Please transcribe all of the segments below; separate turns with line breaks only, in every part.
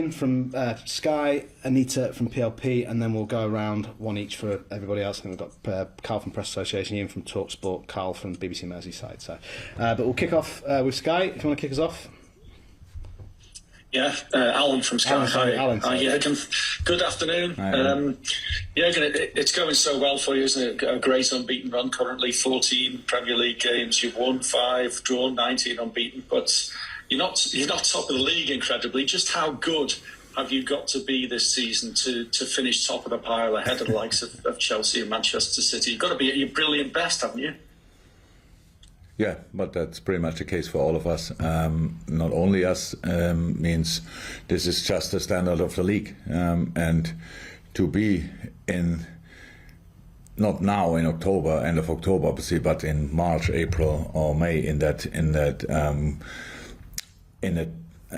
Ian from Sky, Anita from PLP, and then we'll go around one each for everybody else. And we've got Carl from Press Association, Ian from TalkSport, Carl from BBC Merseyside. So, but we'll kick off with Sky. If you want to kick us off.
Yeah, Alan from Sky.
Alan,
good afternoon. It's going so well for you, isn't it? A great unbeaten run currently, 14 Premier League games. You've won 5, drawn 19 unbeaten, but you're not top of the league, incredibly. Just how good have you got to be this season to finish top of the pile ahead of the likes of Chelsea and Manchester City? You've got to be at your brilliant best, haven't you?
Yeah, but that's pretty much the case for all of us. Not only us, means this is just the standard of the league. And to be in, not now in October, end of October obviously, but in March, April or May in that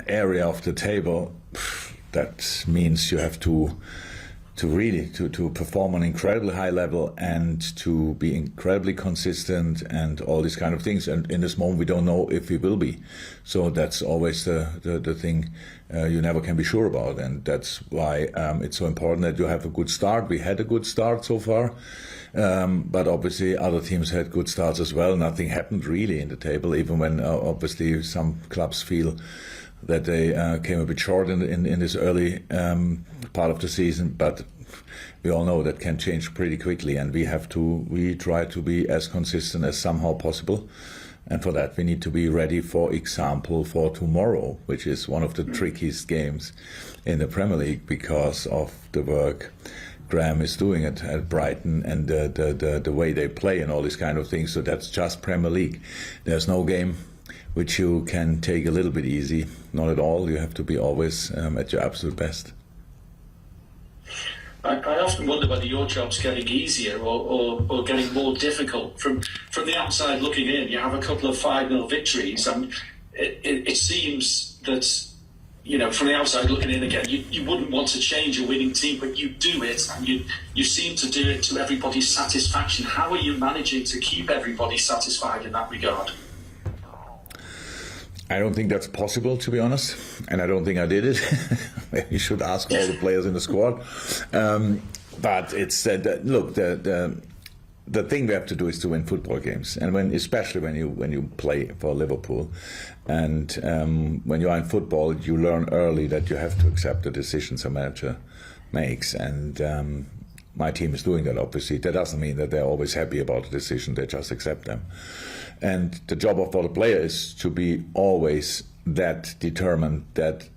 area of the table, that means you have to really perform on an incredibly high level and to be incredibly consistent and all these kind of things. And in this moment, we don't know if we will be. So that's always the thing you never can be sure about. And that's why it's so important that you have a good start. We had a good start so far. But obviously other teams had good starts as well. Nothing happened really in the table, even when obviously some clubs feel that they came a bit short in this early part of the season, but we all know that can change pretty quickly, and we try to be as consistent as somehow possible, and for that we need to be ready, for example, for tomorrow, which is one of the trickiest games in the Premier League because of the work Graham is doing at Brighton and the way they play and all these kind of things. So that's just Premier League. There's no game which you can take a little bit easy. Not at all. You have to be always at your absolute best.
I often wonder whether your job's getting easier or getting more difficult. From the outside looking in, you have a couple of 5-0 victories, and it seems that, from the outside looking in again, you wouldn't want to change a winning team, but you do it, and you seem to do it to everybody's satisfaction. How are you managing to keep everybody satisfied in that regard?
I don't think that's possible, to be honest, and I don't think I did it. You should ask all the players in the squad. But it's look, the thing we have to do is to win football games, and especially when you play for Liverpool, and when you are in football, you learn early that you have to accept the decisions a manager makes, and my team is doing that. Obviously, that doesn't mean that they're always happy about the decision; they just accept them. And the job of the player is to be always that determined, that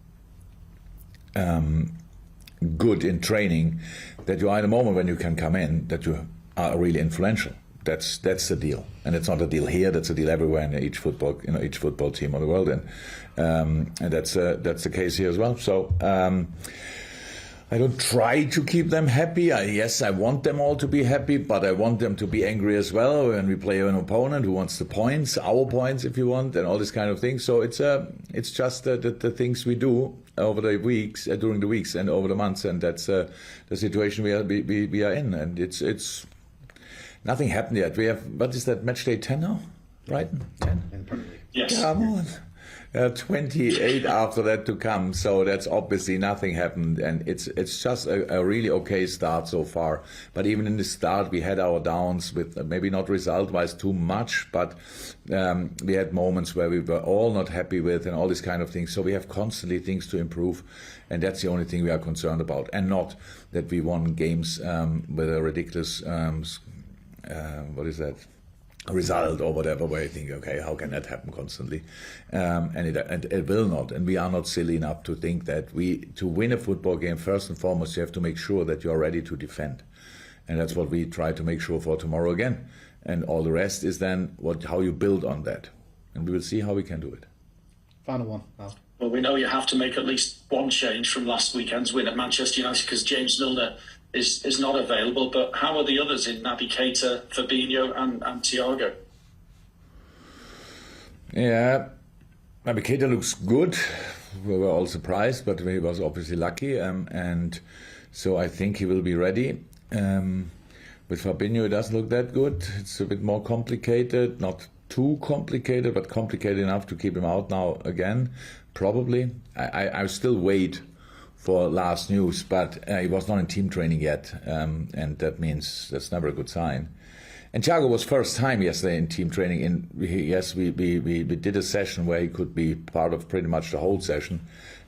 good in training, that you are in a moment when you can come in, that you are really influential. That's the deal, and it's not a deal here. That's a deal everywhere in each football team of the world, and that's the case here as well. So. I don't try to keep them happy. Yes, I want them all to be happy, but I want them to be angry as well when we play an opponent who wants the points, our points if you want, and all this kind of thing. So it's just the things we do over the weeks, during the weeks and over the months, and that's the situation we are in. And it's nothing happened yet. We have, what is that, match day 10 now? Brighton 10.
Yes.
Come on. 28 after that to come, so that's obviously nothing happened, and it's just a really okay start so far. But even in the start, we had our downs with maybe not result-wise too much, but we had moments where we were all not happy with and all these kind of things. So we have constantly things to improve, and that's the only thing we are concerned about, and not that we won games with a ridiculous result or whatever, where you think, okay, how can that happen constantly? And it will not. And we are not silly enough to think that to win a football game, first and foremost, you have to make sure that you are ready to defend. And that's what we try to make sure for tomorrow again. And all the rest is then how you build on that. And we will see how we can do it.
Final one, Al.
Well, we know you have to make at least one change from last weekend's win at Manchester United because James Milner is not available, but how are the others in Naby Keita, Fabinho and Thiago?
Yeah, Naby Keita looks good. We were all surprised, but he was obviously lucky, and so I think he will be ready. With Fabinho, it doesn't look that good. It's a bit more complicated, not too complicated, but complicated enough to keep him out now again, probably. I still wait for last news, but he was not in team training yet, and that means that's never a good sign. And Thiago was first time yesterday in team training. Yes, we did a session where he could be part of pretty much the whole session.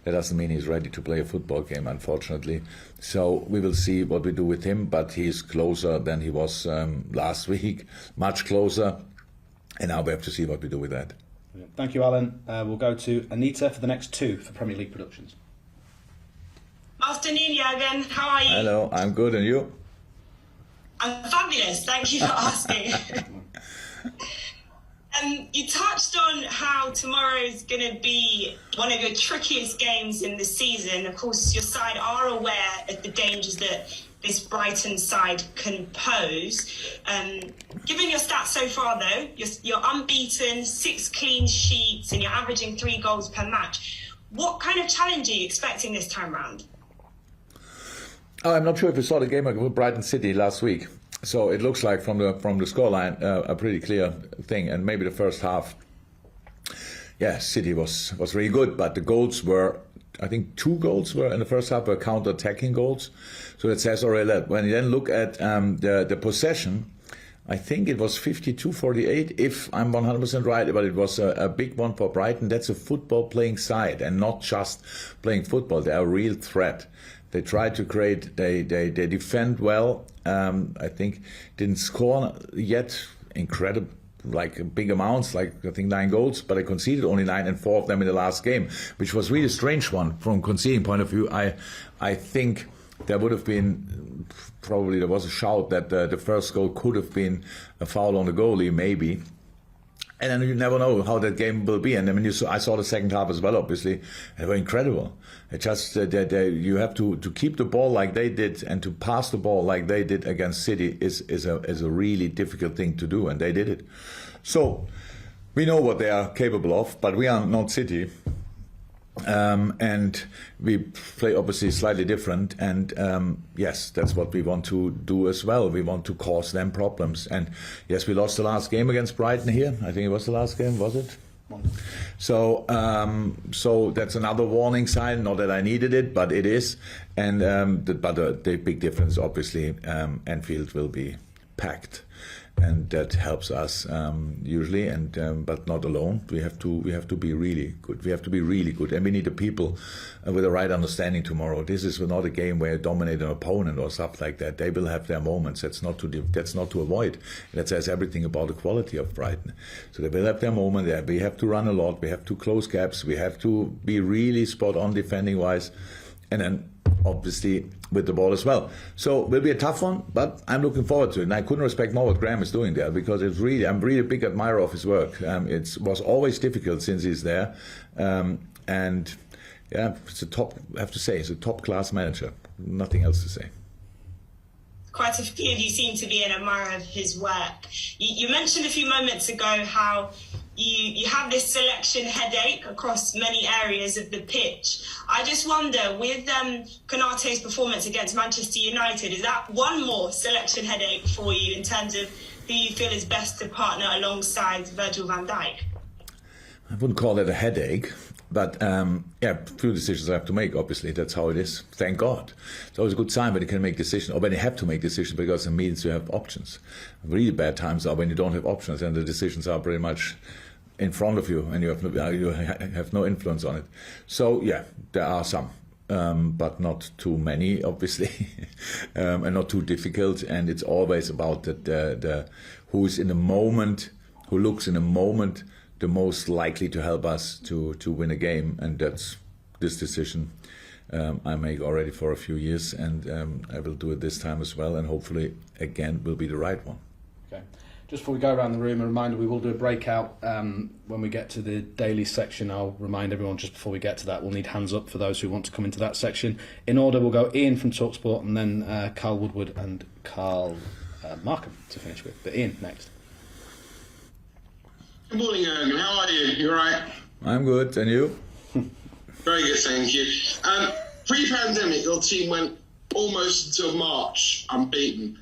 That doesn't mean he's ready to play a football game, unfortunately. So we will see what we do with him, but he's closer than he was last week, much closer. And now we have to see what we do with that.
Thank you, Alan. We'll go to Anita for the next two for Premier League Productions.
Afternoon, Jürgen. How are you?
Hello, I'm good, and you?
I'm fabulous. Thank you for asking. You touched on how tomorrow is going to be one of your trickiest games in the season. Of course, your side are aware of the dangers that this Brighton side can pose. Given your stats so far, though, you're unbeaten, 6 clean sheets, and you're averaging 3 goals per match. What kind of challenge are you expecting this time round?
Oh, I'm not sure if you saw the game with Brighton City last week. So it looks like from the scoreline a pretty clear thing. And maybe the first half, yeah, City was really good. But the goals were, I think 2 goals were in the first half were counter-attacking goals. So that says already that. When you then look at the possession, I think it was 52-48, if I'm 100% right, but it was a big one for Brighton. That's a football-playing side and not just playing football. They are a real threat. They try to create, they defend well. I think didn't score yet incredible, like big amounts, like I think 9 goals, but I conceded only 9 and 4 of them in the last game, which was really a strange one from conceding point of view. I think there would have been, probably there was a shout that the first goal could have been a foul on the goalie, maybe. And then you never know how that game will be. And I mean, I saw the second half as well, obviously. They were incredible. It just you have to keep the ball like they did and to pass the ball like they did against City is a really difficult thing to do, and they did it. So we know what they are capable of, but we are not City. And we play obviously slightly different, and yes, that's what we want to do as well. We want to cause them problems, and yes, we lost the last game against Brighton here. I think it was the last game, was it? So that's another warning sign. Not that I needed it, but it is. And but the big difference, obviously, Anfield will be packed. And that helps us usually, and but not alone. We have to be really good. We have to be really good, and we need the people with the right understanding tomorrow. This is not a game where you dominate an opponent or stuff like that. They will have their moments. That's not to avoid. That says everything about the quality of Brighton. So they will have their moment. There, we have to run a lot. We have to close gaps. We have to be really spot on defending wise, and then obviously with the ball as well. So it will be a tough one, but I'm looking forward to it. And I couldn't respect more what Graham is doing there, because I'm really a big admirer of his work. It was always difficult since he's there. And yeah, I have to say, it's a top class manager. Nothing else to say.
Quite a few of you seem to be an admirer of his work. You mentioned a few moments ago how you have this selection headache across many areas of the pitch. I just wonder, with Konaté's performance against Manchester United, is that one more selection headache for you in terms of who you feel is best to partner alongside Virgil van Dijk?
I wouldn't call it a headache. But yeah, few decisions I have to make, obviously. That's how it is. Thank God. It's always a good sign when you can make decisions, or when you have to make decisions, because it means you have options. Really bad times are when you don't have options and the decisions are pretty much in front of you and you have no influence on it. So yeah, there are some, but not too many, obviously, and not too difficult. And it's always about the who is in the moment, who looks in the moment the most likely to help us to win a game, and that's this decision I make already for a few years, and I will do it this time as well, and hopefully again will be the right one.
Okay. Just before we go around the room, a reminder, we will do a breakout when we get to the daily section. I'll remind everyone just before we get to that, we'll need hands up for those who want to come into that section. In order, we'll go Ian from TalkSport, and then Carl Woodward and Carl Markham to finish with. But Ian, next.
Good morning, Jürgen. How are you? You all right?
I'm good, and you?
Very good, thank you. Pre-pandemic, your team went almost until March unbeaten.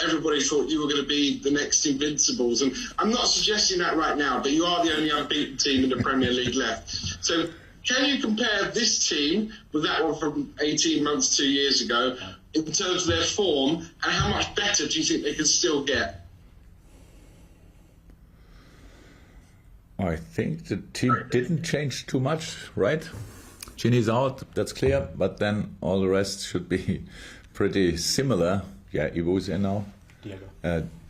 Everybody thought you were going to be the next Invincibles, and I'm not suggesting that right now, but you are the only unbeaten team in the Premier League left. So Can you compare this team with that one from 18 months, 2 years ago, in terms of their form, and how much better do you think they can still get?
I think the team didn't change too much, right? Ginny's out, that's clear, but then all the rest should be pretty similar. Yeah, Ivo is in now.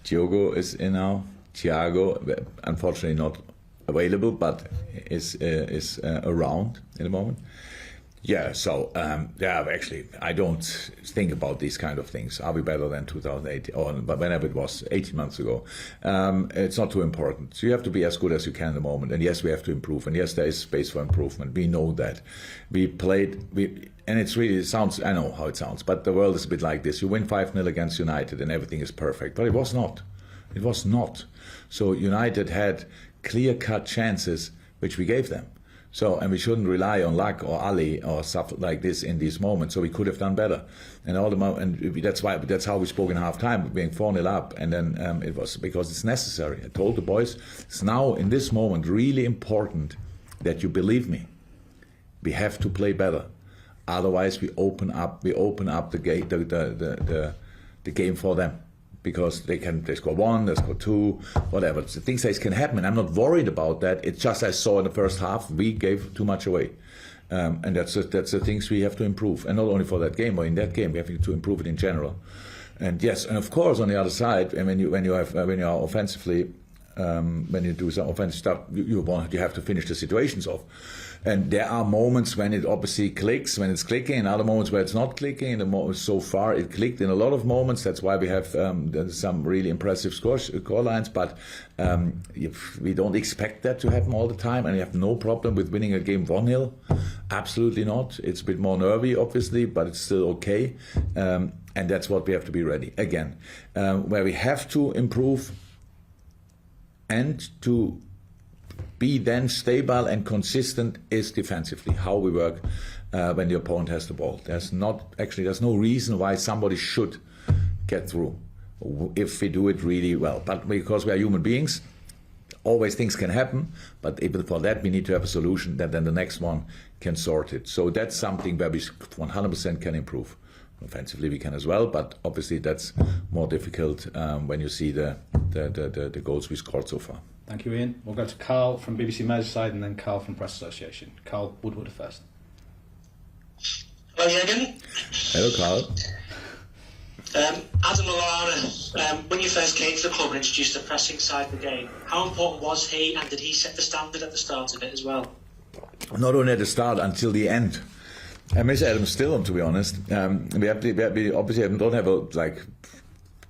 Diogo is in now. Thiago, unfortunately not available, but is around in the moment. Yeah, so actually, I don't think about these kind of things. Are we better than 2008 or whenever it was, 18 months ago? It's not too important. So you have to be as good as you can in the moment. And yes, we have to improve. And yes, there is space for improvement. We know that. And it's really, it sounds, I know how it sounds, but the world is a bit like this. You win 5-0 against United and everything is perfect. But it was not. It was not. So United had clear-cut chances, which we gave them. So, and we shouldn't rely on luck or Ali or stuff like this in these moments. So we could have done better, and that's how we spoke in half time, being 4-0 up, and then it was because it's necessary. I told the boys, it's now in this moment really important that you believe me. We have to play better, otherwise we open up the game for them. Because they score 1, they score 2, whatever. The things that can happen, and I'm not worried about that. It's just I saw in the first half we gave too much away, and that's the things we have to improve, and not only for that game, but in that game we have to improve it in general. And yes, and of course on the other side, and when you are offensively, when you do some offensive stuff, you have to finish the situations off. And there are moments when it obviously clicks, when it's clicking, and other moments where it's not clicking. So far it clicked in a lot of moments. That's why we have some really impressive score lines. But we don't expect that to happen all the time. And we have no problem with winning a game 1-0. Absolutely not. It's a bit more nervy, obviously, but it's still okay. And that's what we have to be ready. Again, where we have to improve and to be then stable and consistent is defensively, how we work when the opponent has the ball. There's no reason why somebody should get through if we do it really well. But because we are human beings, always things can happen, but even for that we need to have a solution that then the next one can sort it. So that's something where we 100% can improve. Offensively we can as well, but obviously that's more difficult when you see the goals we scored so far.
Thank you, Ian. We'll go to Carl from BBC Merseyside and then Carl from Press Association. Carl Woodward first.
Hello, Jürgen.
Hello, Carl.
Adam Lallana, when you first came to the club and introduced the pressing side of the game, how important was he, and did he set the standard at the start of it as well?
Not only at the start, until the end. I miss Adam still, to be honest. We obviously don't have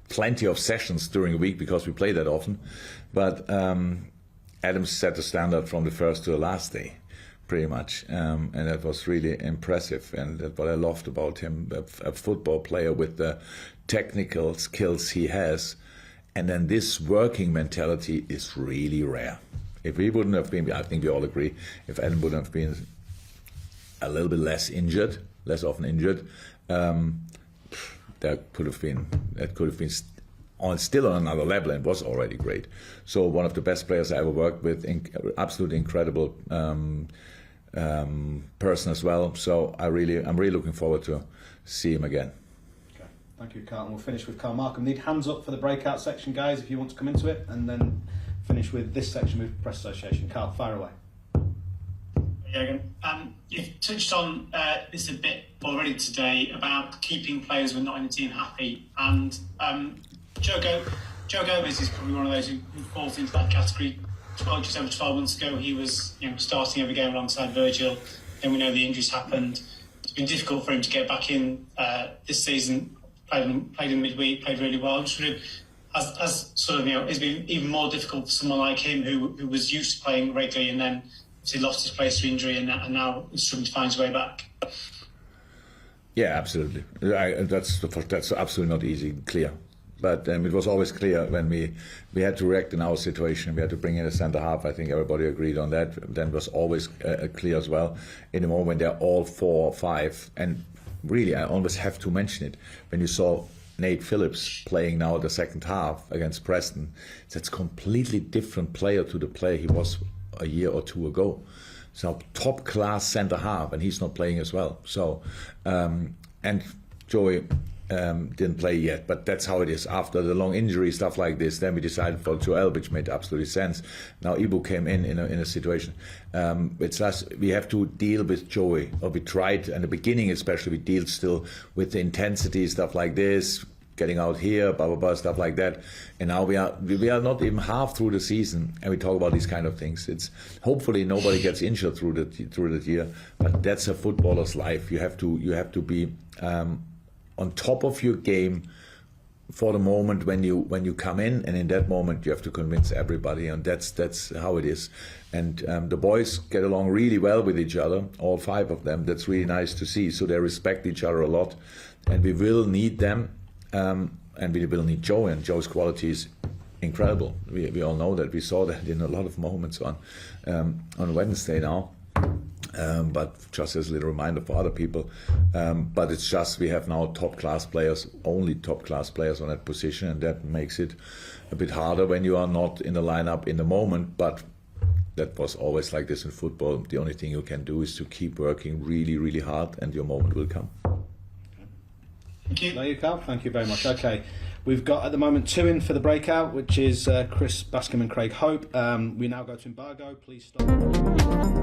plenty of sessions during a week because we play that often, but Adam set the standard from the first to the last day, pretty much, and that was really impressive. And that's what I loved about him, a football player with the technical skills he has, and then this working mentality is really rare. If he wouldn't have been, I think we all agree, if Adam wouldn't have been a little bit less often injured, that could have been still on another level, and was already great. So one of the best players I ever worked with, absolutely incredible person as well. So I'm really looking forward to see him again.
Okay, thank you, Carl. And we'll finish with Carl Markham. Need hands up for the breakout section, guys, if you want to come into it, and then finish with this section with Press Association. Carl, fire away.
You've touched on this a bit already today about keeping players who are not in the team happy, and Joe Gomez is probably one of those who falls into that category. Just over 12 months ago, he was starting every game alongside Virgil. Then we know the injuries happened. It's been difficult for him to get back in this season. Played in midweek, played really well. It's been even more difficult for someone like him who was used to playing regularly and then he lost his place to injury and now is struggling to find his way back.
Yeah, absolutely. That's absolutely not easy, clear. But it was always clear when we had to react in our situation. We had to bring in a centre half. I think everybody agreed on that. Then it was always clear as well. In the moment when they're all 4 or 5, and really I always have to mention it, when you saw Nate Phillips playing now the second half against Preston, that's a completely different player to the player he was a year or two ago. So top class centre half, and he's not playing as well. So and Joey didn't play yet, but that's how it is. After the long injury, stuff like this, then we decided for Joel, which made absolutely sense. Now Ibu came in a situation. It's us. We have to deal with Joey, or we tried in the beginning, especially. We deal still with the intensity, stuff like this, getting out here, blah blah blah, stuff like that. And now we are not even half through the season, and we talk about these kind of things. It's hopefully nobody gets injured through the year, but that's a footballer's life. You have to be on top of your game for the moment when you come in, and in that moment you have to convince everybody, and that's how it is. And the boys get along really well with each other, all 5 of them. That's really nice to see. So they respect each other a lot, and we will need them, and we will need Joe, and Joe's quality is incredible. We all know that. We saw that in a lot of moments on Wednesday now. But just as a little reminder for other people, but it's just we have now top class players, only top class players on that position, and that makes it a bit harder when you are not in the lineup in the moment. But that was always like this in football. The only thing you can do is to keep working really, really hard, and your moment will come.
Thank you.
There you go. Thank you very much. Okay, we've got at the moment 2 in for the breakout, which is Chris Bascom and Craig Hope. We now go to embargo. Please stop.